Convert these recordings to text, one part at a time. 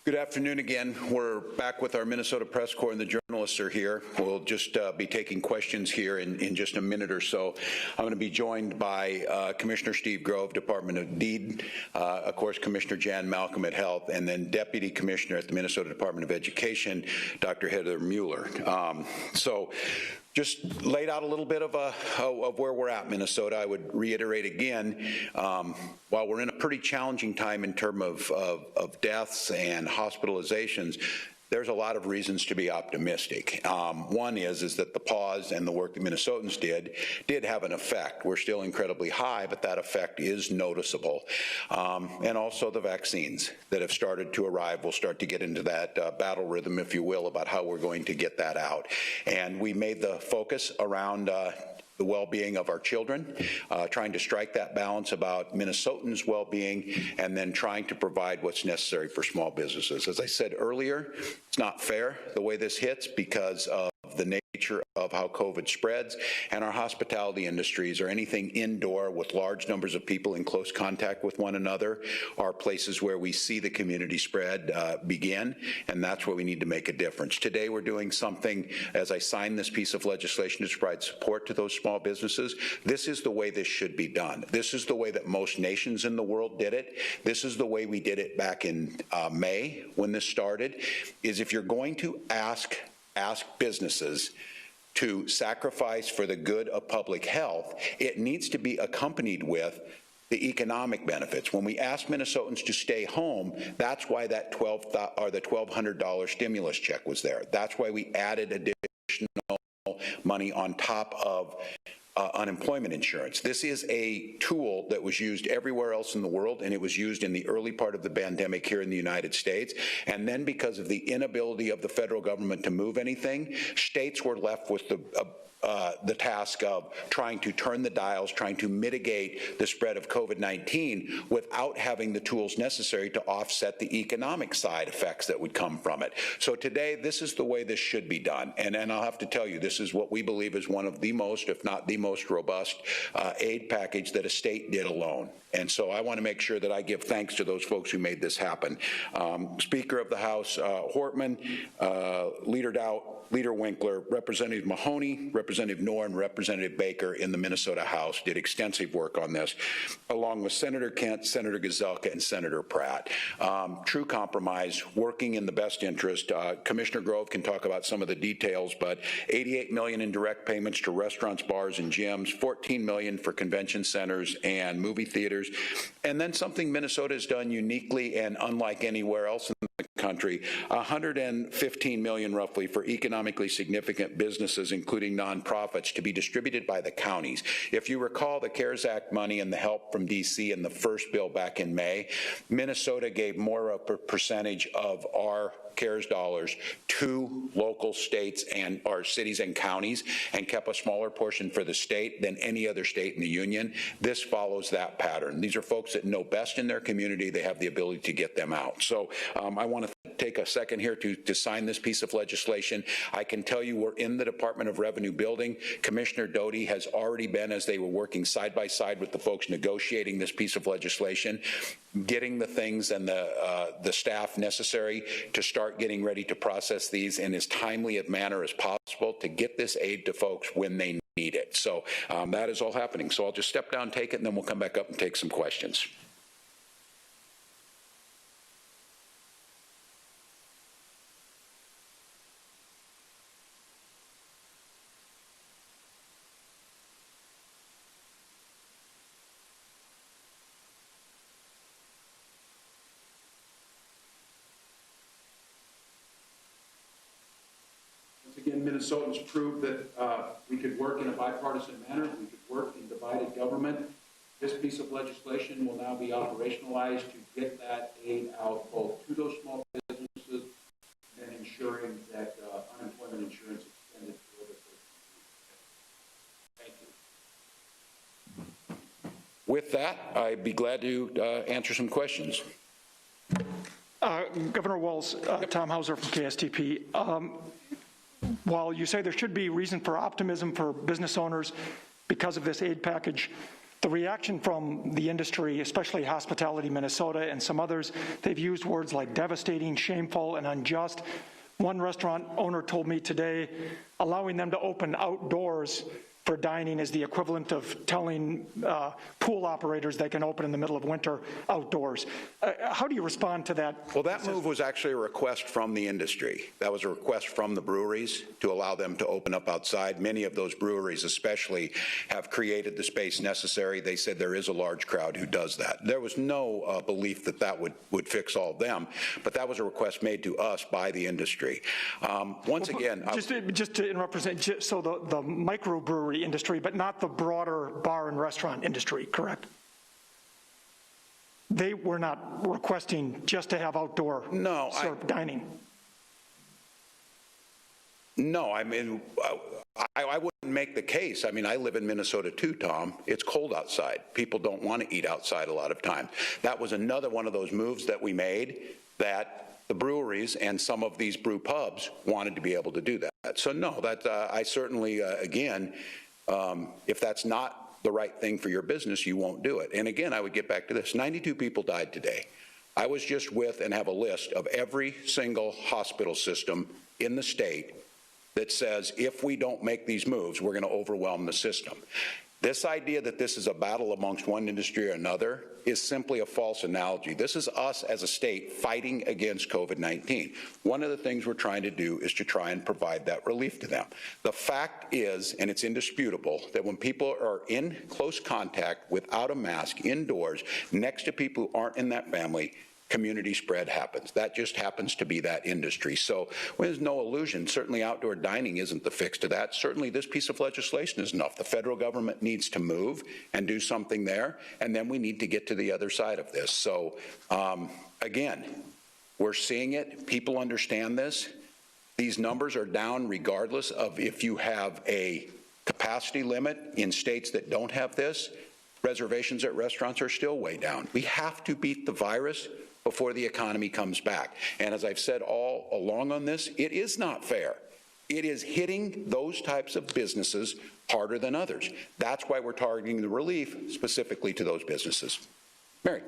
Good afternoon again. We're back with our Minnesota Press Corps and the journalists are here. We'll just be taking questions here in just a minute or so. I'm going to be joined by Commissioner Steve Grove, Department of Deed, of course Commissioner Jan Malcolm at Health, and then Deputy Commissioner at the Minnesota Department of Education, Dr. Heather Mueller. Just laid out a little bit of where we're at, Minnesota. I would reiterate again, while we're in a pretty challenging time in terms of deaths and hospitalizations, there's a lot of reasons to be optimistic. One is that the pause and the work that Minnesotans did have an effect. We're still incredibly high, but that effect is noticeable. And also the vaccines that have started to arrive. We'll start to get into that battle rhythm, if you will, about how we're going to get that out. And we made the focus around the well-being of our children, trying to strike that balance about Minnesotans' well-being, and then trying to provide what's necessary for small businesses. As I said earlier, it's not fair the way this hits because of the nature of how COVID spreads, and our hospitality industries or anything indoor with large numbers of people in close contact with one another are places where we see the community spread begin, and that's where we need to make a difference. Today we're doing something, as I sign this piece of legislation to provide support to those small businesses. This is the way this should be done. This is the way that most nations in the world did it. This is the way we did it back in May when this started, is if you're going to ask businesses to sacrifice for the good of public health, it needs to be accompanied with the economic benefits. When we ask Minnesotans to stay home, that's why that the $1,200 stimulus check was there. That's why we added additional money on top of unemployment insurance. This is a tool that was used everywhere else in the world, and it was used in the early part of the pandemic here in the United States. And then because of the inability of the federal government to move anything, states were left with the task of trying to turn the dials, trying to mitigate the spread of COVID-19 without having the tools necessary to offset the economic side effects that would come from it. So today, this is the way this should be done. And I'll have to tell you, this is what we believe is one of the most, if not the most robust aid package that a state did alone. And so I want to make sure that I give thanks to those folks who made this happen. Speaker of the House, Hortman, Leader Dowd, Leader Winkler, Representative Mahoney, Representative Knorr, and Representative Baker in the Minnesota House did extensive work on this, along with Senator Kent, Senator Gazelka, and Senator Pratt. True compromise, working in the best interest. Commissioner Grove can talk about some of the details, but $88 million in direct payments to restaurants, bars, and gyms, $14 million for convention centers and movie theaters, and then something Minnesota has done uniquely and unlike anywhere else in the country, $115 million roughly for economically significant businesses, including nonprofits, to be distributed by the counties. If you recall the CARES Act money and the help from D.C. in the first bill back in May, Minnesota gave more of a percentage of our CARES dollars to local states and our cities and counties, and kept a smaller portion for the state than any other state in the union. This follows that pattern. These are folks that know best in their community. They have the ability to get them out. So I want to take a second here to sign this piece of legislation. I can tell you we're in the Department of Revenue building. Commissioner Doty has already been, as they were working side by side with the folks negotiating this piece of legislation, getting the things and the staff necessary to start getting ready to process these in as timely a manner as possible to get this aid to folks when they need it. So that is all happening. So I'll just step down, take it, and then we'll come back up and take some questions. Again, Minnesotans proved that we could work in a bipartisan manner, we could work in divided government. This piece of legislation will now be operationalized to get that aid out both to those small businesses and ensuring that unemployment insurance is extended to other folks. Thank you. With that, I'd be glad to answer some questions. Governor Walz, Tom Hauser from KSTP. While you say there should be reason for optimism for business owners because of this aid package, The reaction from the industry, especially Hospitality Minnesota and some others, they've used words like devastating, shameful, and unjust. One restaurant owner told me today, allowing them to open outdoors for dining is the equivalent of telling pool operators they can open in the middle of winter outdoors. How do you respond to that? Well, that move was actually a request from the industry. That was a request from the breweries to allow them to open up outside. Many of those breweries especially have created the space necessary. They said there is a large crowd who does that. There was no belief that that would fix all of them, but that was a request made to us by the industry. Once again, just to interrupt, so the microbrewery industry, but not the broader bar and restaurant industry, correct? They were not requesting just to have outdoor dining. No, I mean, I wouldn't make the case. I mean, I live in Minnesota too, Tom. It's cold outside. People don't want to eat outside a lot of times. That was another one of those moves that we made that the breweries and some of these brew pubs wanted to be able to do that. So no, that I certainly, again, if that's not the right thing for your business, you won't do it. And again, I would get back to this. 92 people died today. I was just with and have a list of every single hospital system in the state that says if we don't make these moves, we're going to overwhelm the system. This idea that this is a battle amongst one industry or another is simply a false analogy. This is us as a state fighting against COVID-19. One of the things we're trying to do is to try and provide that relief to them. The fact is, and it's indisputable, that when people are in close contact without a mask indoors next to people who aren't in that family, community spread happens. That just happens to be that industry. So there's no illusion. Certainly outdoor dining isn't the fix to that. Certainly this piece of legislation is enough. The federal government needs to move and do something there, and then we need to get to the other side of this. So again, we're seeing it. People understand this. These numbers are down regardless of if you have a capacity limit in states that don't have this. Reservations at restaurants are still way down. We have to beat the virus before the economy comes back. And as I've said all along on this, it is not fair. It is hitting those types of businesses harder than others. That's why we're targeting the relief specifically to those businesses. Mary.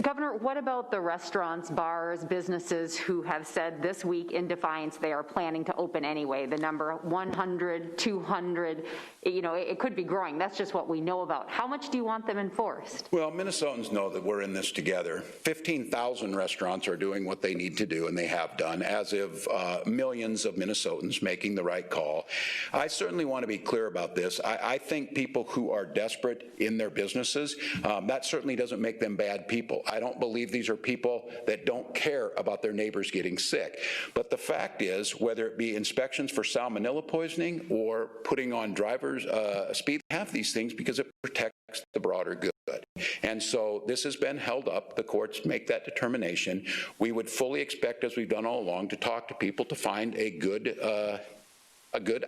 Governor, what about the restaurants, bars, businesses who have said this week in defiance they are planning to open anyway? The number 100, 200, you know, it could be growing. That's just what we know about. How much do you want them enforced? Well, Minnesotans know that we're in this together. 15,000 restaurants are doing what they need to do, and they have done, as of millions of Minnesotans making the right call. I certainly want to be clear about this. I think people who are desperate in their businesses, that certainly doesn't make them bad people. I don't believe these are people that don't care about their neighbors getting sick. But the fact is, whether it be inspections for salmonella poisoning or putting on drivers' speed, have these things because it protects the broader good. And so this has been held up. The courts make that determination. We would fully expect, as we've done all along, to talk to people to find a good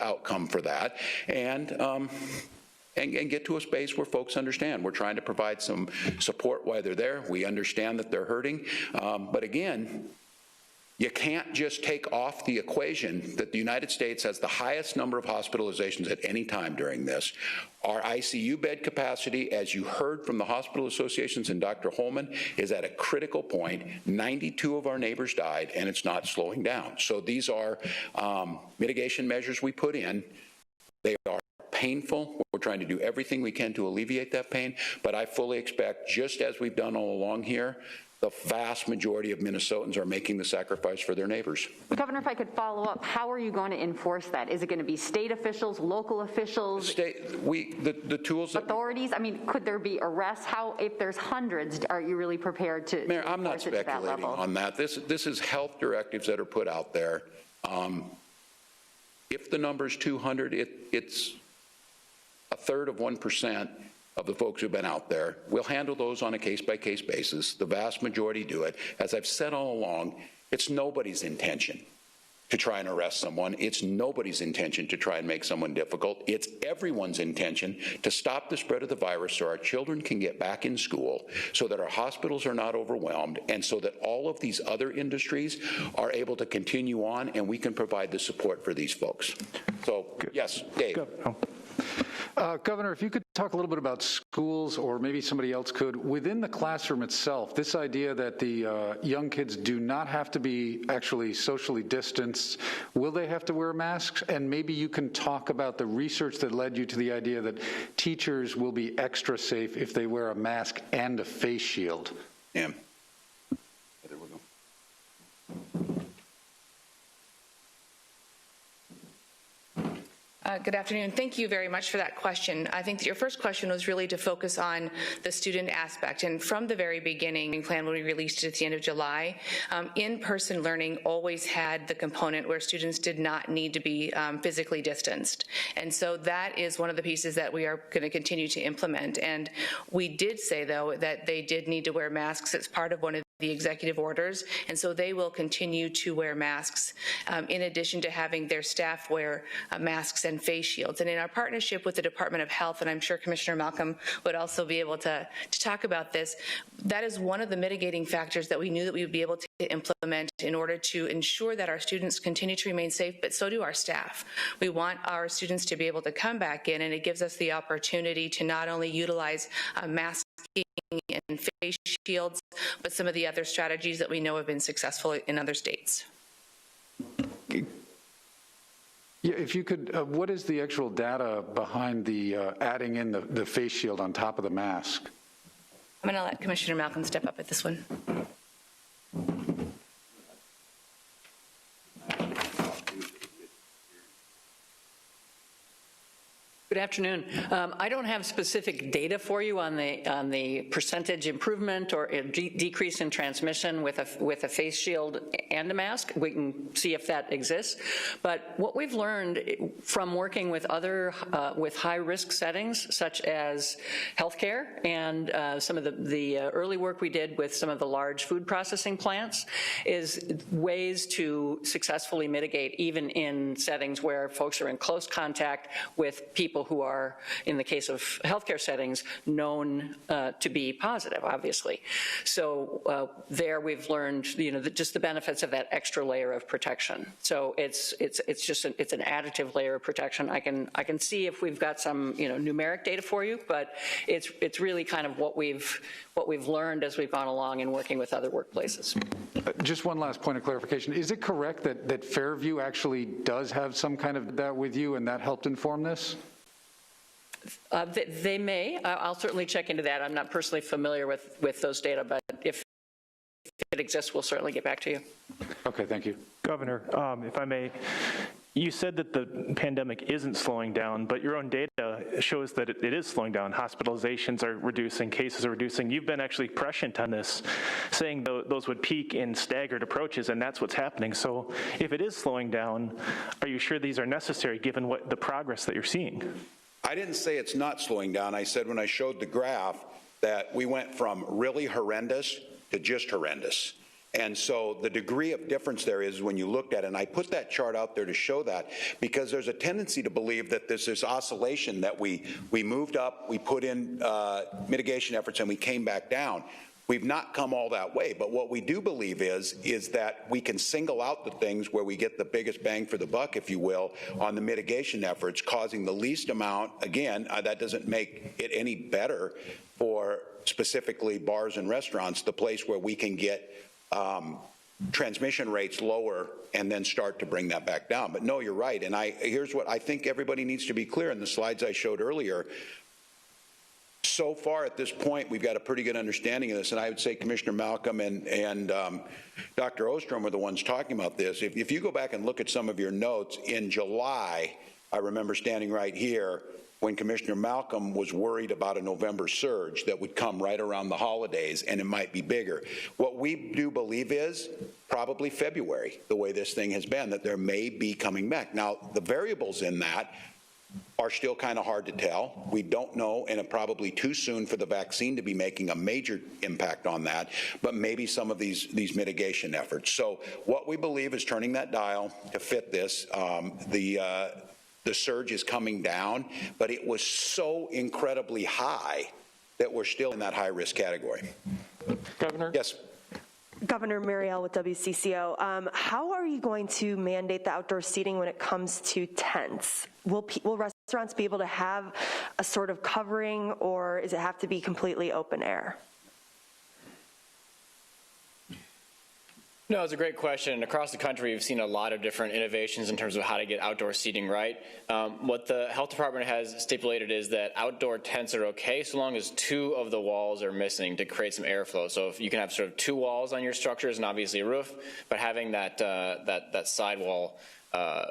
outcome for that. And get to a space where folks understand. We're trying to provide some support while they're there. We understand that they're hurting. But again, you can't just take off the equation that the United States has the highest number of hospitalizations at any time during this. Our ICU bed capacity, as you heard from the hospital associations and Dr. Holman, is at a critical point. 92 of our neighbors died, and it's not slowing down. So these are mitigation measures we put in. They are painful. We're trying to do everything we can to alleviate that pain, but I fully expect, just as we've done all along here, the vast majority of Minnesotans are making the sacrifice for their neighbors. Governor, if I could follow up, how are you going to enforce that? Is it going to be state officials, local officials, the tools that authorities? I mean, could there be arrests? How, if there's hundreds, are you really prepared to Mayor, I'm not speculating on that. This is health directives that are put out there. If the number's 200, it's a third of 1% of the folks who've been out there. We'll handle those on a case-by-case basis. The vast majority do it. As I've said all along, it's nobody's intention to try and arrest someone. It's nobody's intention to try and make someone difficult. It's everyone's intention to stop the spread of the virus so our children can get back in school, so that our hospitals are not overwhelmed, and so that all of these other industries are able to continue on and we can provide the support for these folks. So, yes, Dave. Governor, if you could talk a little bit about schools, or maybe somebody else could, within the classroom itself, this idea that the young kids do not have to be actually socially distanced, will they have to wear masks? And maybe you can talk about the research that led you to the idea that teachers will be extra safe if they wear a mask and a face shield. Yeah. There we go. Good afternoon. Thank you very much for that question. I think that your first question was really to focus on the student aspect. And from the very beginning, the plan when we released it at the end of July, in-person learning always had the component where students did not need to be physically distanced. And so that is one of the pieces that we are going to continue to implement. And we did say, though, that they did need to wear masks. It's part of one of the executive orders, and so they will continue to wear masks in addition to having their staff wear masks and face shields. And in our partnership with the Department of Health, and I'm sure Commissioner Malcolm would also be able to talk about this, that is one of the mitigating factors that we knew that we would be able to implement in order to ensure that our students continue to remain safe, but so do our staff. We want our students to be able to come back in, and it gives us the opportunity to not only utilize masking and face shields, but some of the other strategies that we know have been successful in other states. Yeah, if you could, what is the actual data behind the adding in the face shield on top of the mask? I'm going to let Commissioner Malcolm step up at this one. Good afternoon. I don't have specific data for you on the percentage improvement or decrease in transmission with a face shield and a mask. We can see if that exists. But what we've learned from working with other with high-risk settings, such as healthcare and some of the early work we did with some of the large food processing plants, is ways to successfully mitigate even in settings where folks are in close contact with people who are, in the case of healthcare settings, known to be positive, obviously. So there we've learned, just the benefits of that extra layer of protection. So it's an additive layer of protection. I can see if we've got some numeric data for you, but it's really kind of what we've learned as we've gone along in working with other workplaces. Just one last point of clarification. Is it correct that Fairview actually does have some kind of that with you, and that helped inform this? They may. I'll certainly check into that. I'm not personally familiar with those data, but if it exists, we'll certainly get back to you. Okay, thank you. Governor, if I may, you said that the pandemic isn't slowing down, but your own data shows that it is slowing down. Hospitalizations are reducing, cases are reducing. You've been actually prescient on this, saying those would peak in staggered approaches, and that's what's happening. So if it is slowing down, are you sure these are necessary given the progress that you're seeing? I didn't say it's not slowing down. I said when I showed the graph that we went from really horrendous to just horrendous. And so the degree of difference there is when you looked at it, and I put that chart out there to show that, because there's a tendency to believe that there's this oscillation that we moved up, we put in mitigation efforts, and we came back down. We've not come all that way, but what we do believe is that we can single out the things where we get the biggest bang for the buck, if you will, on the mitigation efforts, causing the least amount. Again, that doesn't make it any better for specifically bars and restaurants, the place where we can get transmission rates lower and then start to bring that back down. But no, you're right, and here's what I think everybody needs to be clear in the slides I showed earlier. So far at this point, we've got a pretty good understanding of this, and I would say Commissioner Malcolm and Dr. Ostrom are the ones talking about this. If you go back and look at some of your notes, in July, I remember standing right here when Commissioner Malcolm was worried about a November surge that would come right around the holidays, and it might be bigger. What we do believe is probably February, the way this thing has been, that there may be coming back. Now, the variables in that are still kind of hard to tell. We don't know, and it's probably too soon for the vaccine to be making a major impact on that, but maybe some of these mitigation efforts. So what we believe is turning that dial to fit this. The surge is coming down, but it was so incredibly high that we're still in that high-risk category. Governor? Yes. Governor Muriel with WCCO. How are you going to mandate the outdoor seating when it comes to tents? Will restaurants be able to have a sort of covering, or does it have to be completely open air? No, it's a great question. Across the country, we've seen a lot of different innovations in terms of how to get outdoor seating right. What the health department has stipulated is that outdoor tents are okay so long as 2 of the walls are missing to create some airflow. So if you can have sort of 2 walls on your structures and obviously a roof, but having that side wall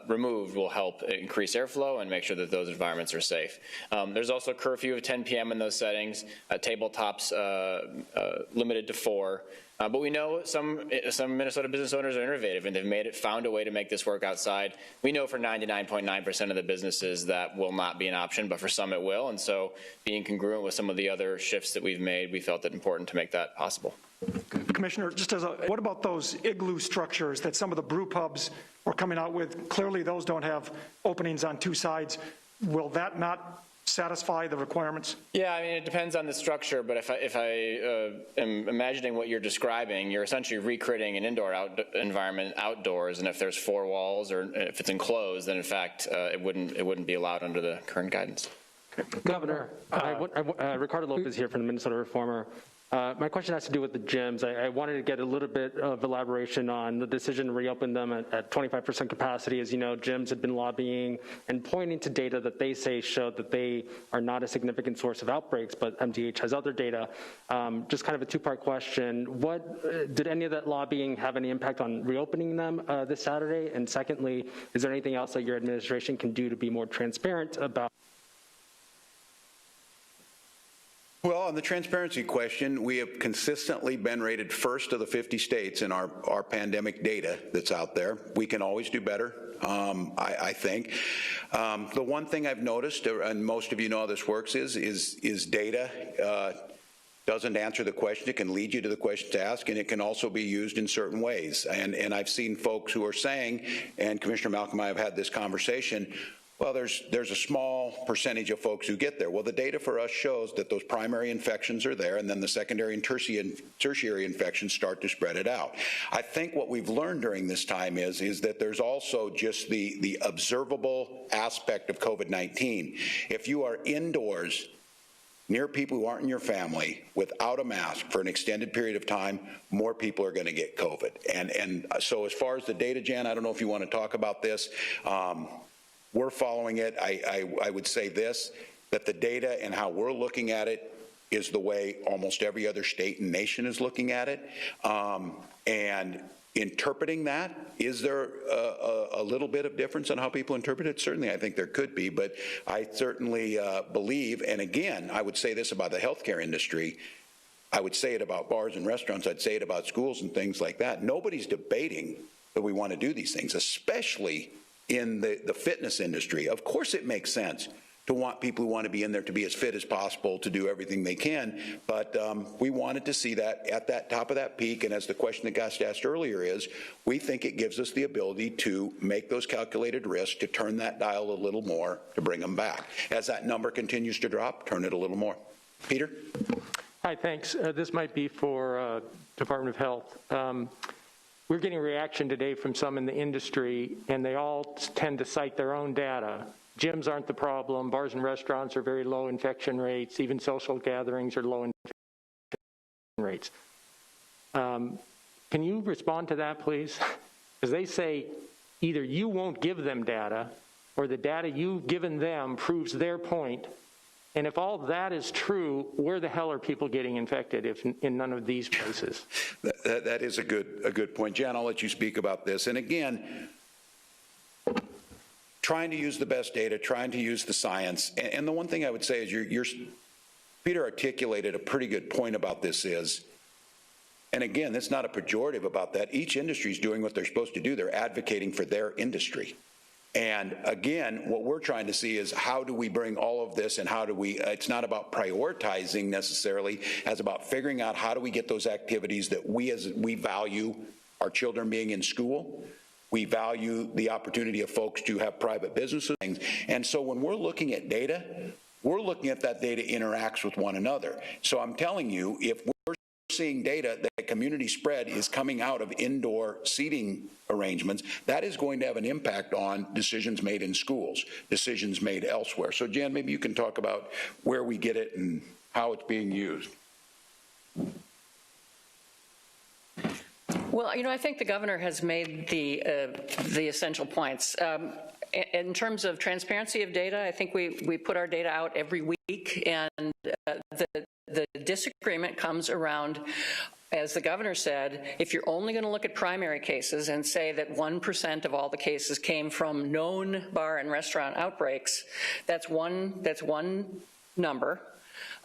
removed will help increase airflow and make sure that those environments are safe. There's also a curfew of 10 p.m. in those settings, tabletops limited to 4. But we know some Minnesota business owners are innovative, and they've found a way to make this work outside. We know for 99.9% of the businesses that will not be an option, but for some it will. And so being congruent with some of the other shifts that we've made, we felt it important to make that possible. Commissioner, just what about those igloo structures that some of the brew pubs are coming out with? Clearly those don't have openings on 2 sides. Will that not satisfy the requirements? Yeah, I mean, it depends on the structure, but if I am imagining what you're describing, you're essentially recreating an indoor environment outdoors, and if there's 4 walls or if it's enclosed, then in fact it wouldn't be allowed under the current guidance. Governor, Ricardo Lopez here from the Minnesota Reformer. My question has to do with the gyms. I wanted to get a little bit of elaboration on the decision to reopen them at 25% capacity. As you know, gyms have been lobbying and pointing to data that they say showed that they are not a significant source of outbreaks, but MTH has other data. Just kind of a 2-part question. Did any of that lobbying have any impact on reopening them this Saturday? And secondly, is there anything else that your administration can do to be more transparent about? Well, on the transparency question, we have consistently been rated first of the 50 states in our pandemic data that's out there. We can always do better, I think. The one thing I've noticed, and most of you know how this works, is data doesn't answer the question. It can lead you to the question to ask, and it can also be used in certain ways. And I've seen folks who are saying, and Commissioner Malcolm and I have had this conversation, well, there's a small percentage of folks who get there. Well, the data for us shows that those primary infections are there, and then the secondary and tertiary infections start to spread it out. I think what we've learned during this time is that there's also just the observable aspect of COVID-19. If you are indoors near people who aren't in your family without a mask for an extended period of time, more people are going to get COVID. And so as far as the data, Jan, I don't know if you want to talk about this. We're following it. I would say this, that the data and how we're looking at it is the way almost every other state and nation is looking at it. And interpreting that, is there a little bit of difference on how people interpret it? Certainly, I think there could be, but I certainly believe, and again, I would say this about the healthcare industry, I would say it about bars and restaurants, I'd say it about schools and things like that. Nobody's debating that we want to do these things, especially in the fitness industry. Of course it makes sense to want people who want to be in there to be as fit as possible, to do everything they can, but we wanted to see that at that top of that peak, and as the question that got asked earlier is, we think it gives us the ability to make those calculated risks, to turn that dial a little more, to bring them back. As that number continues to drop, turn it a little more. Peter? Hi, thanks. This might be for Department of Health. We're getting a reaction today from some in the industry, and they all tend to cite their own data. Gyms aren't the problem. Bars and restaurants are very low infection rates. Even social gatherings are low infection rates. Can you respond to that, please? Because they say either you won't give them data, or the data you've given them proves their point. And if all that is true, where the hell are people getting infected if in none of these places? That is a good point. Jan, I'll let you speak about this. And again, trying to use the best data, trying to use the science. And the one thing I would say is Peter articulated a pretty good point about this is, and again, it's not a pejorative about that. Each industry is doing what they're supposed to do. They're advocating for their industry. And again, what we're trying to see is how do we bring all of this, and how do we, it's not about prioritizing necessarily, as about figuring out how do we get those activities that we value, our children being in school. We value the opportunity of folks to have private businesses. And so when we're looking at data, we're looking at that data interacts with one another. So I'm telling you, if we're seeing data that community spread is coming out of indoor seating arrangements, that is going to have an impact on decisions made in schools, decisions made elsewhere. So Jan, maybe you can talk about where we get it and how it's being used. Well, I think the governor has made the essential points. In terms of transparency of data, I think we put our data out every week, and the disagreement comes around, as the governor said, if you're only going to look at primary cases and say that 1% of all the cases came from known bar and restaurant outbreaks, that's one number.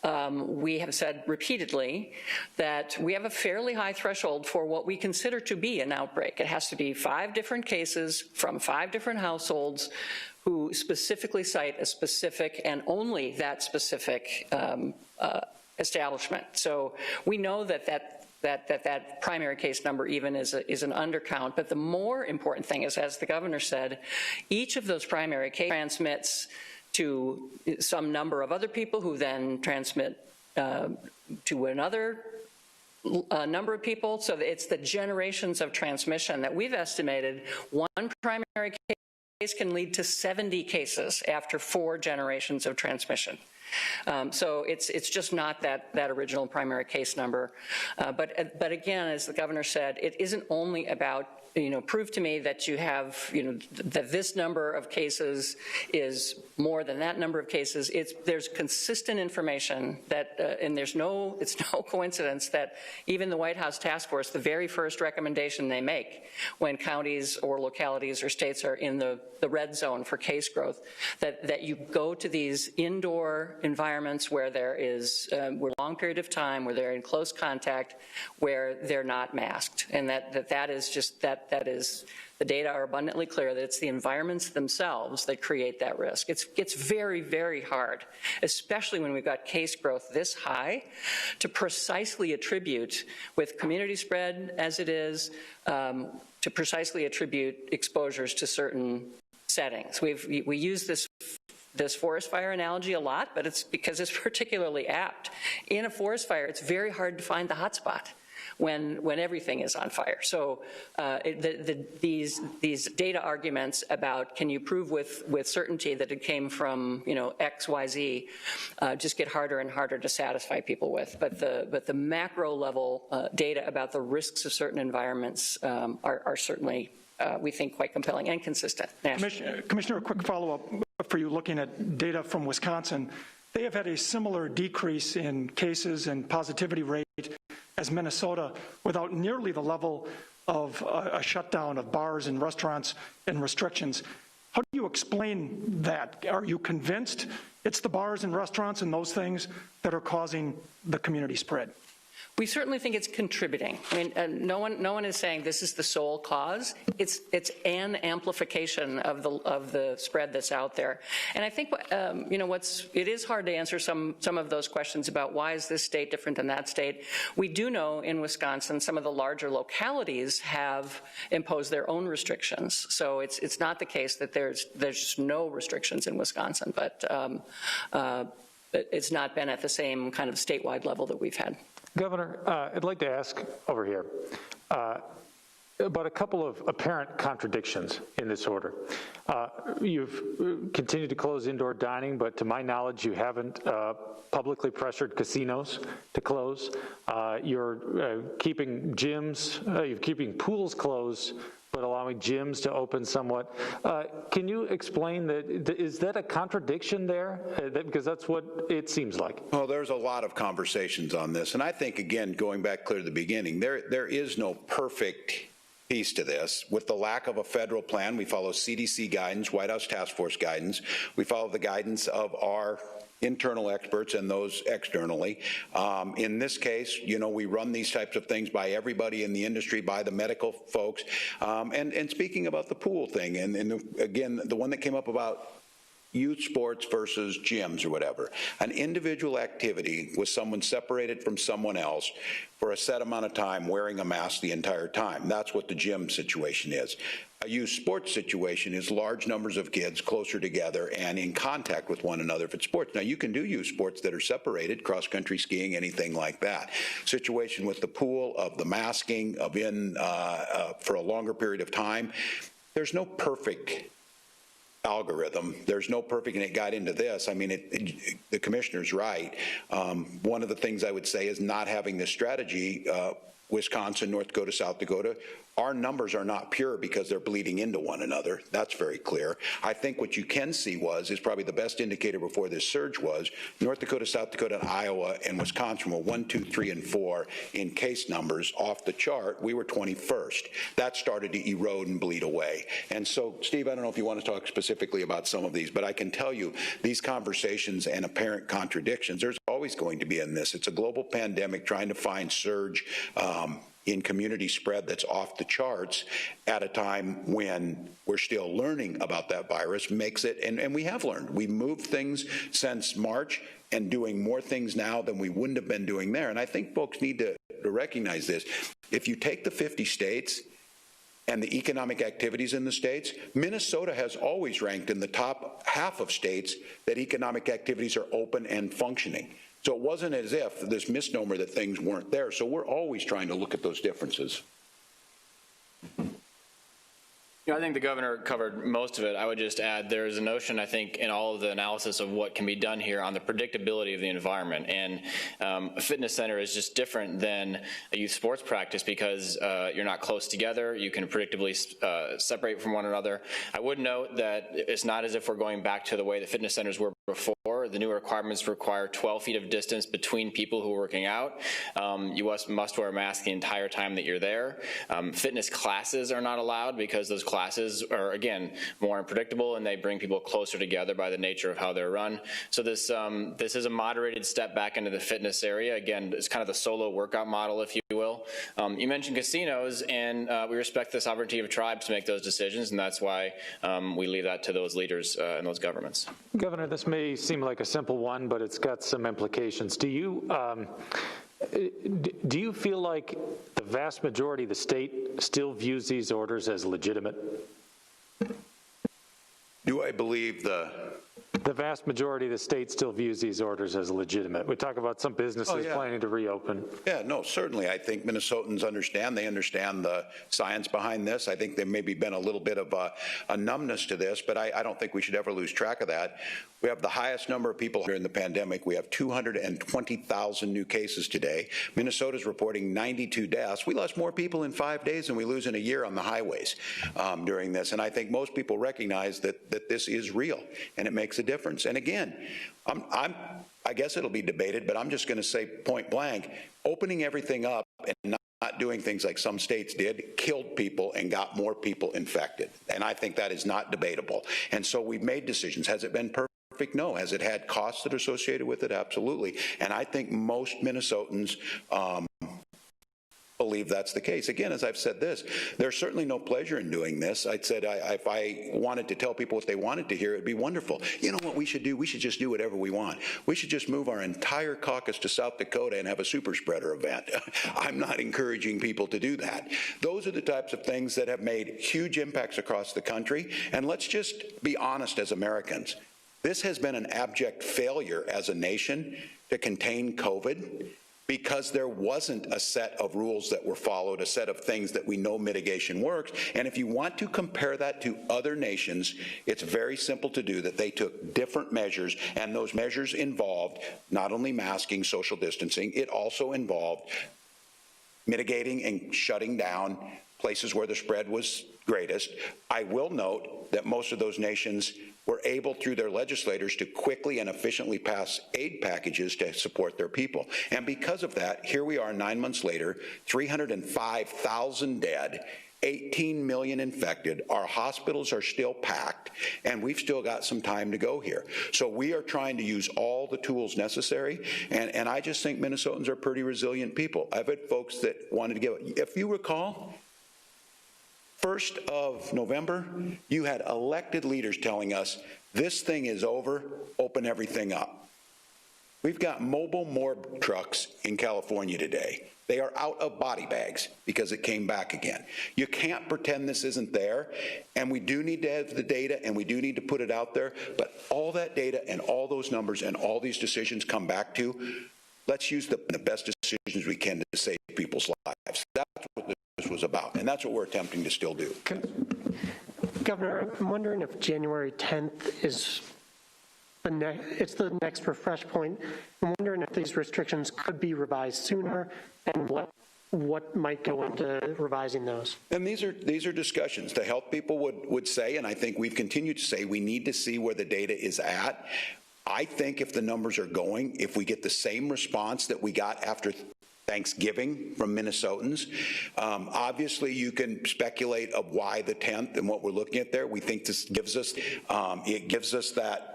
We have said repeatedly that we have a fairly high threshold for what we consider to be an outbreak. It has to be 5 different cases from 5 different households who specifically cite a specific and only that specific establishment. So we know that primary case number even is an undercount, but the more important thing is, as the governor said, each of those primary cases transmits to some number of other people who then transmit to another number of people. So it's the generations of transmission that we've estimated. One primary case can lead to 70 cases after 4 generations of transmission. So it's just not that original primary case number. But again, as the governor said, it isn't only about, prove to me that you have, that this number of cases is more than that number of cases. There's consistent information that, and it's no coincidence that even the White House task force, the very first recommendation they make when counties or localities or states are in the red zone for case growth, that you go to these indoor environments where there is where a long period of time, where they're in close contact, where they're not masked, and that is the data are abundantly clear that it's the environments themselves that create that risk. It's very, very hard, especially when we've got case growth this high, to precisely attribute, with community spread as it is, to precisely attribute exposures to certain settings. We use this forest fire analogy a lot, but it's because it's particularly apt. In a forest fire, it's very hard to find the hot spot when everything is on fire. So these data arguments about can you prove with certainty that it came from X, Y, Z just get harder and harder to satisfy people with. But the macro level data about the risks of certain environments are certainly we think quite compelling and consistent. Commissioner, a quick follow-up for you looking at data from Wisconsin. They have had a similar decrease in cases and positivity rate as Minnesota without nearly the level of a shutdown of bars and restaurants and restrictions. How do you explain that? Are you convinced it's the bars and restaurants and those things that are causing the community spread? We certainly think it's contributing. I mean, no one is saying this is the sole cause. It's an amplification of the spread that's out there. And I think it is hard to answer some of those questions about why is this state different than that state. We do know in Wisconsin some of the larger localities have imposed their own restrictions. So it's not the case that there's just no restrictions in Wisconsin, but it's not been at the same kind of statewide level that we've had. Governor, I'd like to ask over here about a couple of apparent contradictions in this order. You've continued to close indoor dining, but to my knowledge, you haven't publicly pressured casinos to close. You're keeping gyms, you're keeping pools closed, but allowing gyms to open somewhat. Can you explain that? Is that a contradiction there? Because that's what it seems like. Well, there's a lot of conversations on this, and I think, again, going back clear to the beginning, there is no perfect piece to this. With the lack of a federal plan, we follow CDC guidance, White House task force guidance. We follow the guidance of our internal experts and those externally. In this case, we run these types of things by everybody in the industry, by the medical folks. And speaking about the pool thing, and again, the one that came up about youth sports versus gyms or whatever, an individual activity with someone separated from someone else for a set amount of time wearing a mask the entire time. That's what the gym situation is. A youth sports situation is large numbers of kids closer together and in contact with one another if it's sports. Now, you can do youth sports that are separated, cross-country skiing, anything like that. Situation with the pool, of the masking, of for a longer period of time. There's no perfect algorithm. There's no perfect, and it got into this. I mean, the commissioner's right. One of the things I would say is not having this strategy, Wisconsin, North Dakota, South Dakota, our numbers are not pure because they're bleeding into one another. That's very clear. I think what you can see is probably the best indicator before this surge was North Dakota, South Dakota, and Iowa and Wisconsin were 1, 2, 3, and 4 in case numbers off the chart. We were 21st. That started to erode and bleed away. And so, Steve, I don't know if you want to talk specifically about some of these, but I can tell you these conversations and apparent contradictions, there's always going to be in this. It's a global pandemic trying to find surge in community spread that's off the charts at a time when we're still learning about that virus makes it, and we have learned. We moved things since March and doing more things now than we wouldn't have been doing there. And I think folks need to recognize this. If you take the 50 states and the economic activities in the states, Minnesota has always ranked in the top half of states that economic activities are open and functioning. So it wasn't as if this misnomer that things weren't there. So we're always trying to look at those differences. I think the governor covered most of it. I would just add there's a notion, I think, in all of the analysis of what can be done here on the predictability of the environment. And a fitness center is just different than a youth sports practice because you're not close together. You can predictably separate from one another. I would note that it's not as if we're going back to the way the fitness centers were before. The new requirements require 12 feet of distance between people who are working out. You must wear a mask the entire time that you're there. Fitness classes are not allowed because those classes are, again, more unpredictable and they bring people closer together by the nature of how they're run. So this is a moderated step back into the fitness area. Again, it's kind of the solo workout model, if you will. You mentioned casinos, and we respect the sovereignty of tribes to make those decisions, and that's why we leave that to those leaders and those governments. Governor, this may seem like a simple one, but it's got some implications. Do you feel like the vast majority of the state still views these orders as legitimate? Do I believe the vast majority of the state still views these orders as legitimate? We talk about some businesses planning to reopen. Yeah, no, certainly. I think Minnesotans understand. They understand the science behind this. I think there maybe been a little bit of a numbness to this, but I don't think we should ever lose track of that. We have the highest number of people during the pandemic. We have 220,000 new cases today. Minnesota's reporting 92 deaths. We lost more people in 5 days than we lose in a year on the highways during this. And I think most people recognize that this is real and it makes a difference. And again, I guess it'll be debated, but I'm just going to say point blank, opening everything up and not doing things like some states did killed people and got more people infected. And I think that is not debatable. And so we've made decisions. Has it been perfect? No. Has it had costs that are associated with it? Absolutely. And I think most Minnesotans believe that's the case. Again, as I've said this, there's certainly no pleasure in doing this. I said if I wanted to tell people what they wanted to hear, it'd be wonderful. You know what we should do? We should just do whatever we want. We should just move our entire caucus to South Dakota and have a super spreader event. I'm not encouraging people to do that. Those are the types of things that have made huge impacts across the country. And let's just be honest as Americans. This has been an abject failure as a nation to contain COVID because there wasn't a set of rules that were followed, a set of things that we know mitigation works. And if you want to compare that to other nations, it's very simple to do that they took different measures, and those measures involved not only masking, social distancing, it also involved mitigating and shutting down places where the spread was greatest. I will note that most of those nations were able, through their legislators, to quickly and efficiently pass aid packages to support their people. And because of that, here we are 9 months later, 305,000 dead, 18 million infected, our hospitals are still packed, and we've still got some time to go here. So we are trying to use all the tools necessary, and I just think Minnesotans are pretty resilient people. I've had folks that wanted to give, if you recall, 1st of November, you had elected leaders telling us, this thing is over, open everything up. We've got mobile morgue trucks in California today. They are out of body bags because it came back again. You can't pretend this isn't there, and we do need to have the data, and we do need to put it out there, but all that data and all those numbers and all these decisions come back to, let's use the best decisions we can to save people's lives. That's what this was about, and that's what we're attempting to still do. Governor, I'm wondering if January 10th is it's the next refresh point. I'm wondering if these restrictions could be revised sooner, and what might go into revising those. And these are discussions. The health people would say, and I think we've continued to say, we need to see where the data is at. I think if the numbers are going, if we get the same response that we got after Thanksgiving from Minnesotans, obviously you can speculate of why the 10th and what we're looking at there. We think this gives us, it gives us that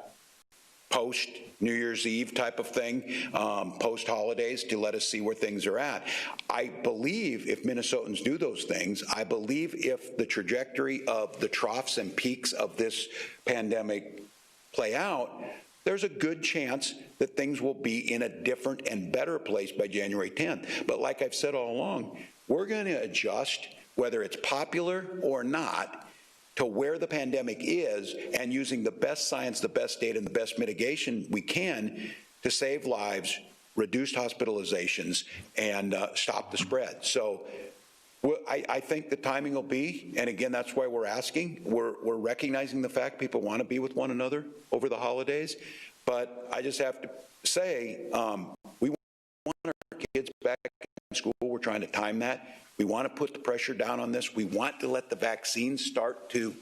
post New Year's Eve type of thing, post holidays, to let us see where things are at. I believe if Minnesotans do those things, I believe if the trajectory of the troughs and peaks of this pandemic play out, there's a good chance that things will be in a different and better place by January 10th. But like I've said all along, we're going to adjust, whether it's popular or not, to where the pandemic is, and using the best science, the best data, and the best mitigation we can to save lives, reduce hospitalizations, and stop the spread. So I think the timing will be, and again, that's why we're asking. We're recognizing the fact people want to be with one another over the holidays, but I just have to say, we want our kids back in school. We're trying to time that. We want to put the pressure down on this. We want to let the vaccines start to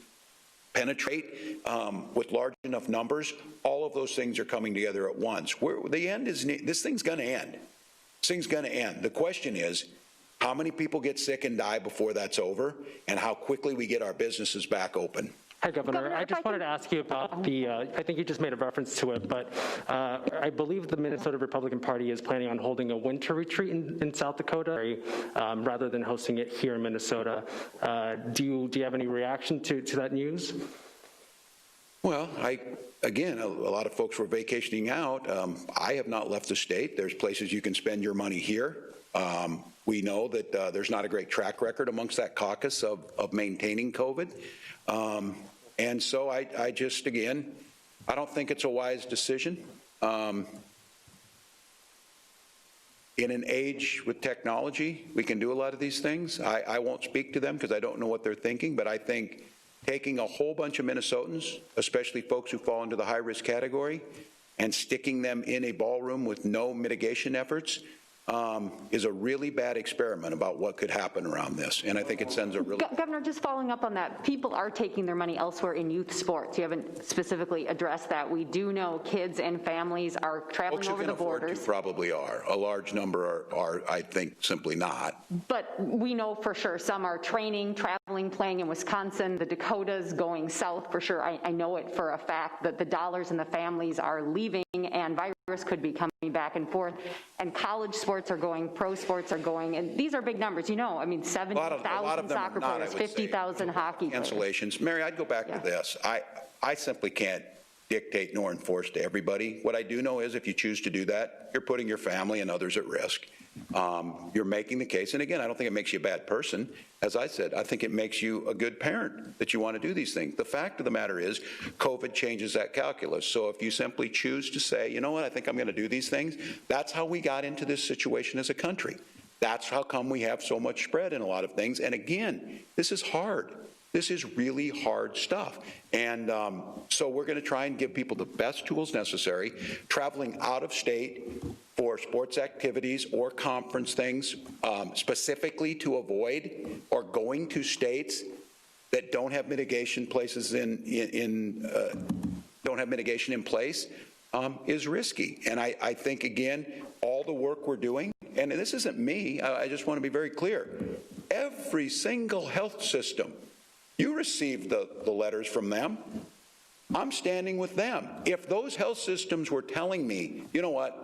penetrate with large enough numbers. All of those things are coming together at once. The end is, this thing's going to end. This thing's going to end. The question is, how many people get sick and die before that's over, and how quickly we get our businesses back open. Hi, Governor. I just wanted to ask you about the, I think you just made a reference to it, but I believe the Minnesota Republican Party is planning on holding a winter retreat in South Dakota rather than hosting it here in Minnesota. Do you have any reaction to that news? Well, again, a lot of folks were vacationing out. I have not left the state. There's places you can spend your money here. We know that there's not a great track record amongst that caucus of maintaining COVID. And so I just, again, I don't think it's a wise decision. In an age with technology, we can do a lot of these things. I won't speak to them because I don't know what they're thinking, but I think taking a whole bunch of Minnesotans, especially folks who fall into the high-risk category, and sticking them in a ballroom with no mitigation efforts is a really bad experiment about what could happen around this, and I think it sends a really... Governor, just following up on that, people are taking their money elsewhere in youth sports. You haven't specifically addressed that. We do know kids and families are traveling over the borders. Probably are. A large number are, I think, simply not. But we know for sure some are training, traveling, playing in Wisconsin, the Dakotas, going south for sure. I know it for a fact that the dollars and the families are leaving, and virus could be coming back and forth, and college sports are going, pro sports are going, and these are big numbers, you know. I mean, 70,000 soccer players, 50,000 hockey players. Cancellations. Mary, I'd go back to this. I simply can't dictate nor enforce to everybody. What I do know is if you choose to do that, you're putting your family and others at risk. You're making the case, and again, I don't think it makes you a bad person. As I said, I think it makes you a good parent that you want to do these things. The fact of the matter is, COVID changes that calculus. So if you simply choose to say, you know what, I think I'm going to do these things, that's how we got into this situation as a country. That's how come we have so much spread in a lot of things. And again, this is hard. This is really hard stuff. And so we're going to try and give people the best tools necessary. Traveling out of state for sports activities or conference things, specifically to avoid or going to states that don't have mitigation places don't have mitigation in place is risky. And I think, again, all the work we're doing, and this isn't me, I just want to be very clear, every single health system, you received the letters from them. I'm standing with them. If those health systems were telling me, you know what,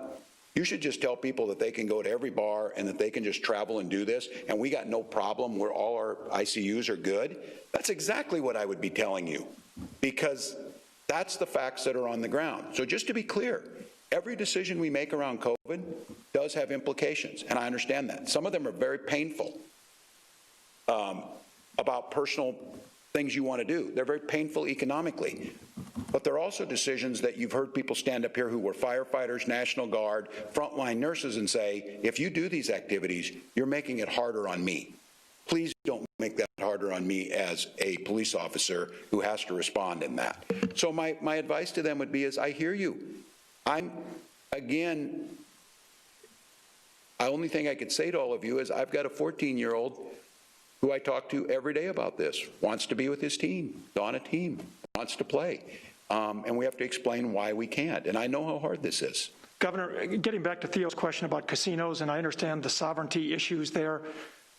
you should just tell people that they can go to every bar and that they can just travel and do this, and we got no problem where all our ICUs are good, that's exactly what I would be telling you, because that's the facts that are on the ground. So just to be clear, every decision we make around COVID does have implications, and I understand that. Some of them are very painful about personal things you want to do. They're very painful economically. But there are also decisions that you've heard people stand up here who were firefighters, National Guard, frontline nurses and say, if you do these activities, you're making it harder on me. Please don't make that harder on me as a police officer who has to respond in that. So my advice to them would be is, I hear you. The only thing I could say to all of you is I've got a 14-year-old who I talk to every day about this, wants to be with his team, on a team, wants to play. And we have to explain why we can't. And I know how hard this is. Governor, getting back to Theo's question about casinos, and I understand the sovereignty issues there,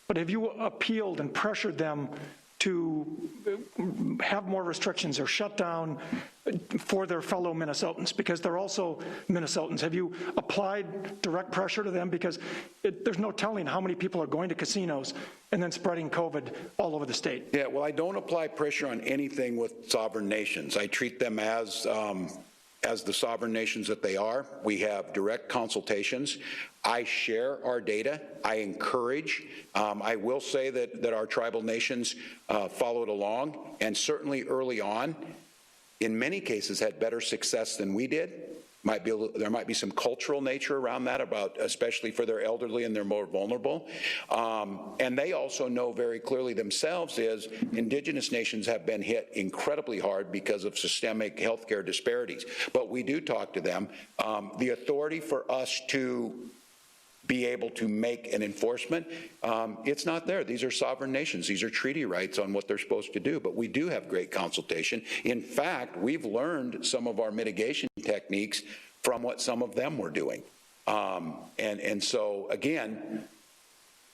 but have you appealed and pressured them to have more restrictions or shut down for their fellow Minnesotans? Because they're also Minnesotans. Have you applied direct pressure to them? Because there's no telling how many people are going to casinos and then spreading COVID all over the state. Yeah, well, I don't apply pressure on anything with sovereign nations. I treat them as the sovereign nations that they are. We have direct consultations. I share our data. I encourage. I will say that our tribal nations followed along, and certainly early on, in many cases, had better success than we did. There might be some cultural nature around that, about especially for their elderly and they're more vulnerable. And they also know very clearly themselves is indigenous nations have been hit incredibly hard because of systemic healthcare disparities. But we do talk to them. The authority for us to be able to make an enforcement, it's not there. These are sovereign nations. These are treaty rights on what they're supposed to do. But we do have great consultation. In fact, we've learned some of our mitigation techniques from what some of them were doing. And so, again,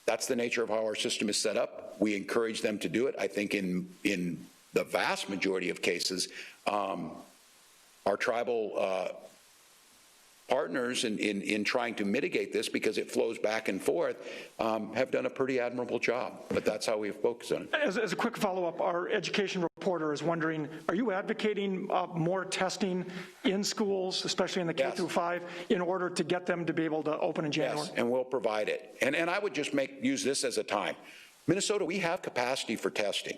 that's the nature of how our system is set up. We encourage them to do it. I think in the vast majority of cases, our tribal partners in trying to mitigate this, because it flows back and forth, have done a pretty admirable job. But that's how we've focused on it. As a quick follow-up, our education reporter is wondering, are you advocating more testing in schools, especially in the K through 5, in order to get them to be able to open in January? Yes, and we'll provide it. And I would just use this as a time. Minnesota, we have capacity for testing.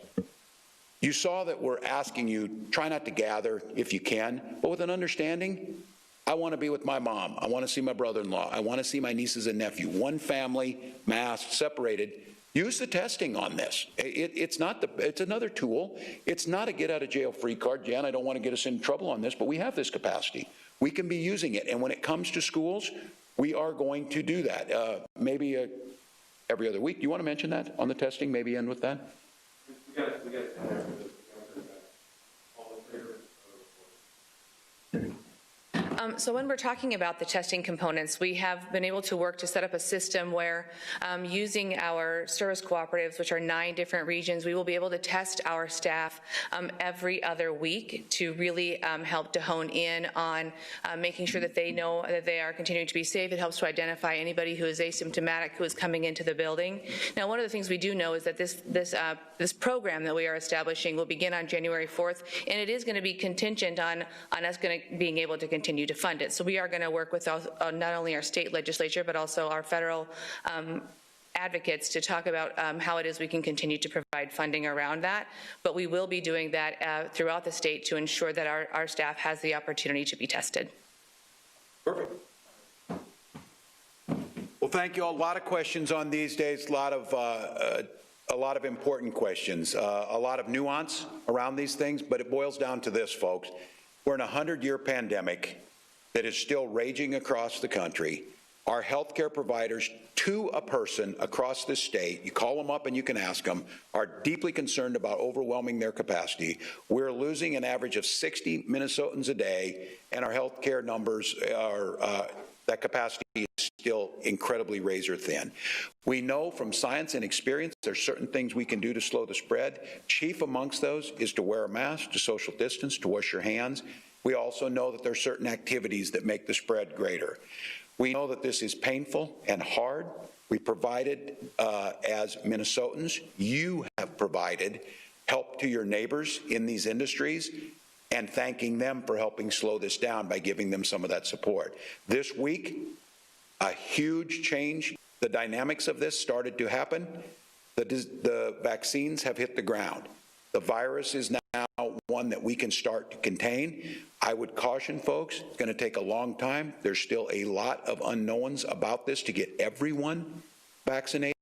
You saw that we're asking you, try not to gather if you can, but with an understanding. I want to be with my mom. I want to see my brother-in-law. I want to see my nieces and nephew. One family, masked, separated. Use the testing on this. It's another tool. It's not a get-out-of-jail-free card. Jan, I don't want to get us in trouble on this, but we have this capacity. We can be using it. And when it comes to schools, we are going to do that. Maybe every other week. Do you want to mention that on the testing? Maybe end with that? We got So when we're talking about the testing components, we have been able to work to set up a system where using our service cooperatives, which are 9 different regions, we will be able to test our staff every other week to really help to hone in on making sure that they know that they are continuing to be safe. It helps to identify anybody who is asymptomatic who is coming into the building. Now, one of the things we do know is that this program that we are establishing will begin on January 4th, and it is going to be contingent on us being able to continue to fund it. So we are going to work with not only our state legislature, but also our federal advocates to talk about how it is we can continue to provide funding around that. But we will be doing that throughout the state to ensure that our staff has the opportunity to be tested. Perfect. Well, thank you all. A lot of questions on these days, a lot of important questions, a lot of nuance around these things, but it boils down to this, folks. We're in a 100-year pandemic that is still raging across the country. Our healthcare providers, to a person across the state, you call them up and you can ask them, are deeply concerned about overwhelming their capacity. We're losing an average of 60 Minnesotans a day, and our healthcare numbers are, that capacity is still incredibly razor thin. We know from science and experience there's certain things we can do to slow the spread. Chief amongst those is to wear a mask, to social distance, to wash your hands. We also know that there are certain activities that make the spread greater. We know that this is painful and hard. We provided, as Minnesotans, you have provided help to your neighbors in these industries, and thanking them for helping slow this down by giving them some of that support. This week, a huge change. The dynamics of this started to happen. The vaccines have hit the ground. The virus is now one that we can start to contain. I would caution folks, it's going to take a long time. There's still a lot of unknowns about this to get everyone vaccinated.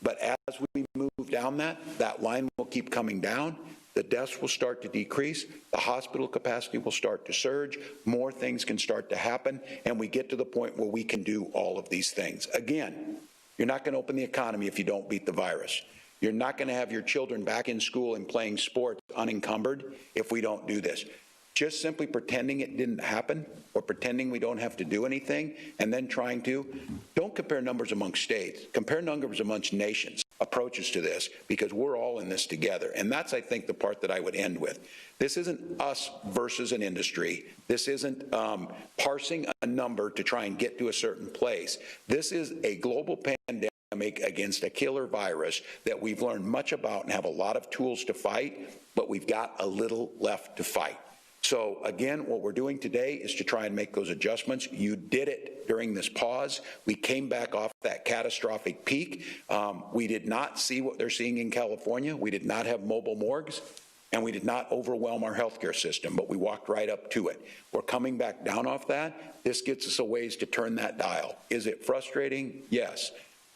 But as we move down that line will keep coming down. The deaths will start to decrease. The hospital capacity will start to surge. More things can start to happen. And we get to the point where we can do all of these things. Again, you're not going to open the economy if you don't beat the virus. You're not going to have your children back in school and playing sports unencumbered if we don't do this. Just simply pretending it didn't happen or pretending we don't have to do anything and then trying to, don't compare numbers amongst states. Compare numbers amongst nations, approaches to this, because we're all in this together. And that's, I think, the part that I would end with. This isn't us versus an industry. This isn't parsing a number to try and get to a certain place. This is a global pandemic against a killer virus that we've learned much about and have a lot of tools to fight, but we've got a little left to fight. So again, what we're doing today is to try and make those adjustments. You did it during this pause. We came back off that catastrophic peak. We did not see what they're seeing in California. We did not have mobile morgues, and we did not overwhelm our healthcare system, but we walked right up to it. We're coming back down off that. This gets us a ways to turn that dial. Is it frustrating? Yes.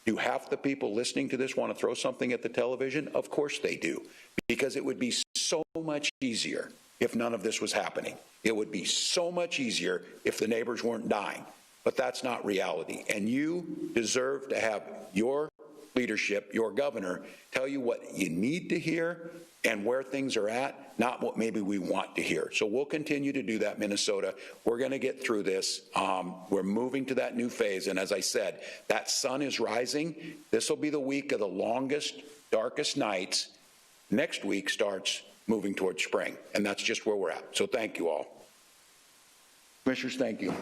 Do half the people listening to this want to throw something at the television? Of course they do, because it would be so much easier if none of this was happening. It would be so much easier if the neighbors weren't dying. But that's not reality. And you deserve to have your leadership, your governor, tell you what you need to hear and where things are at, not what maybe we want to hear. So we'll continue to do that, Minnesota. We're going to get through this. We're moving to that new phase. And as I said, that sun is rising. This will be the week of the longest, darkest nights. Next week starts moving towards spring, and that's just where we're at. So thank you all. Commissioners, thank you.